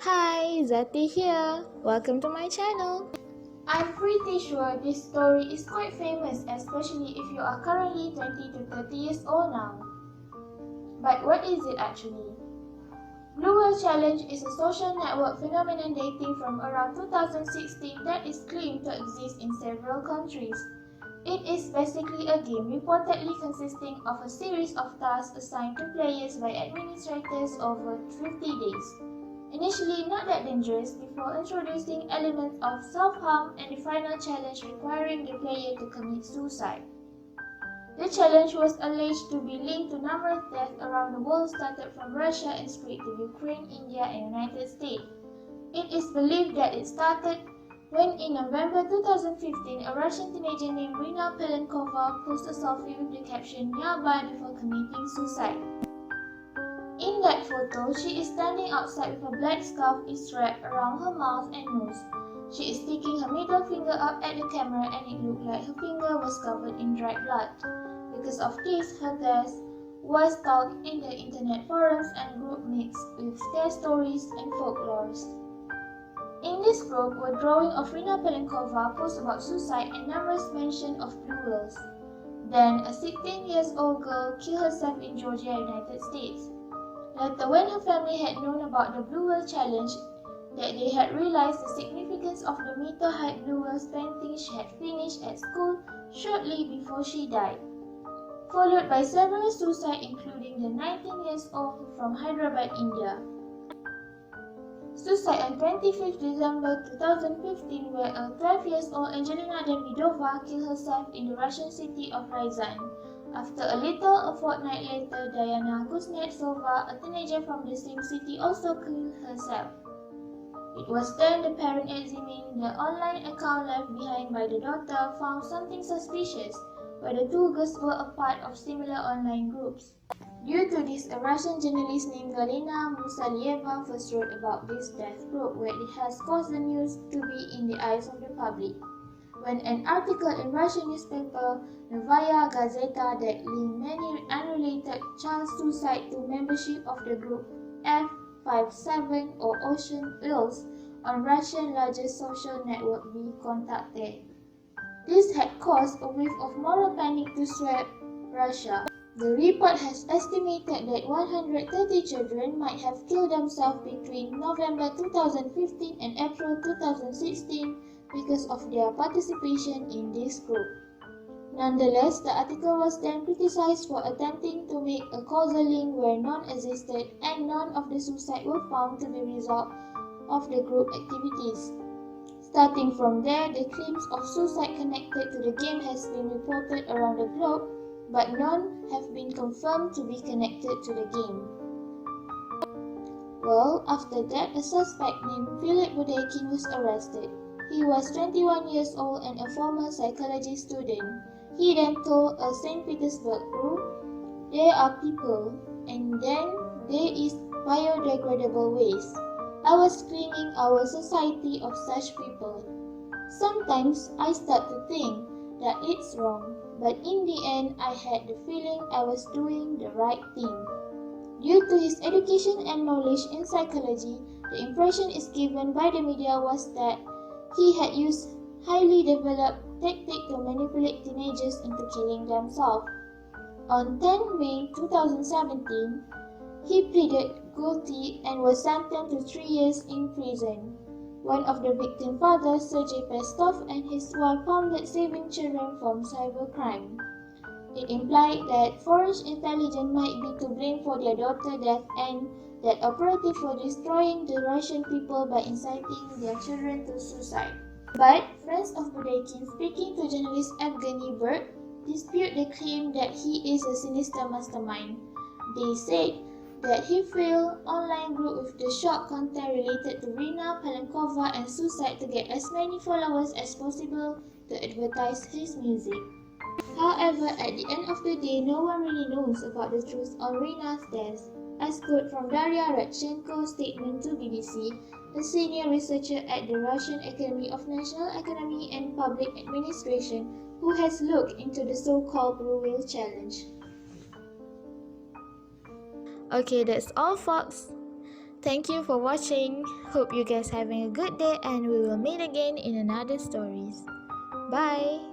Hi, Zati here. Welcome to my channel. I'm pretty sure this story is quite famous, especially if you are currently 20 to 30 years old now. But what is it actually? Blue Whale Challenge is a social network phenomenon dating from around 2016 that is claimed to exist in several countries. It is basically a game reportedly consisting of a series of tasks assigned to players by administrators over 50 days. Initially not that dangerous before introducing elements of self-harm and the final challenge requiring the player to commit suicide. The challenge was alleged to be linked to numerous deaths around the world started from Russia and spread to Ukraine, India and United States. It is believed that it started when in November 2015 a Russian teenager named Rina Pelenkova posted a selfie with the caption "nearby" before committing suicide. In that photo, she is standing outside with a black scarf is wrapped around her mouth and nose. She is sticking her middle finger up at the camera and it looked like her finger was covered in dried blood. Because of this, her death was talked in the internet forums and group mixed with scare stories and folklores. In this group were drawing of Rina Pelenkova posts about suicide and numerous mention of blue whales. Then, a 16-year-old girl killed herself in Georgia, United States. Later, when her family had known about the Blue Whale Challenge, that they had realized the significance of the meter-height blue whale painting she had finished at school shortly before she died, followed by several suicides including the 19-year-old from Hyderabad, India. Suicide on 25th December 2015 where a 12-year-old Angelina Davidova killed herself in the Russian city of Ryazan. After a fortnight later, Diana Kuznetsova, a teenager from the same city, also killed herself. It was then the parent examining the online account left behind by the daughter found something suspicious, where the two girls were a part of similar online groups. Due to this, a Russian journalist named Galina Musalieva first wrote about this death group, where it has caused the news to be in the eyes of the public. When an article in Russian newspaper Novaya Gazeta that linked many unrelated child suicide to membership of the group F57 or Ocean Whales on Russia's largest social network be contacted. This had caused a wave of moral panic to sweep Russia. The report has estimated that 130 children might have killed themselves between November 2015 and April 2016 because of their participation in this group. Nonetheless, the article was then criticized for attempting to make a causal link where none existed and none of the suicides were found to be a result of the group activities. Starting from there, the claims of suicide connected to the game has been reported around the globe, but none have been confirmed to be connected to the game. Well, after that, a suspect named Philip Budekin was arrested. He was 21 years old and a former psychology student. He then told a St. Petersburg group, "There are people, and then there is biodegradable waste. I was cleaning our society of such people. Sometimes I start to think that it's wrong, but in the end I had the feeling I was doing the right thing." Due to his education and knowledge in psychology, the impression is given by the media was that he had used highly developed tactics to manipulate teenagers into killing themselves. On 10 May 2017, he pleaded guilty and was sentenced to 3 years in prison. One of the victim's fathers, Sergei Peskov, and his wife founded Saving Children from Cybercrime. It implied that foreign intelligence might be to blame for their daughter's death and that operatives were destroying the Russian people by inciting their children to suicide. But friends of Budekin, speaking to journalist Evgeny Berg, dispute the claim that he is a sinister mastermind. They said that he filled online group with the shock content related to Rina Pelenkova and suicide to get as many followers as possible to advertise his music. However, at the end of the day, no one really knows about the truth on Rina's death. As quote from Daria Radchenko's statement to BBC, a senior researcher at the Russian Academy of National Economy and Public Administration who has looked into the so-called Blue Whale Challenge. Okay, that's all folks. Thank you for watching. Hope you guys having a good day and we will meet again in another stories. Bye.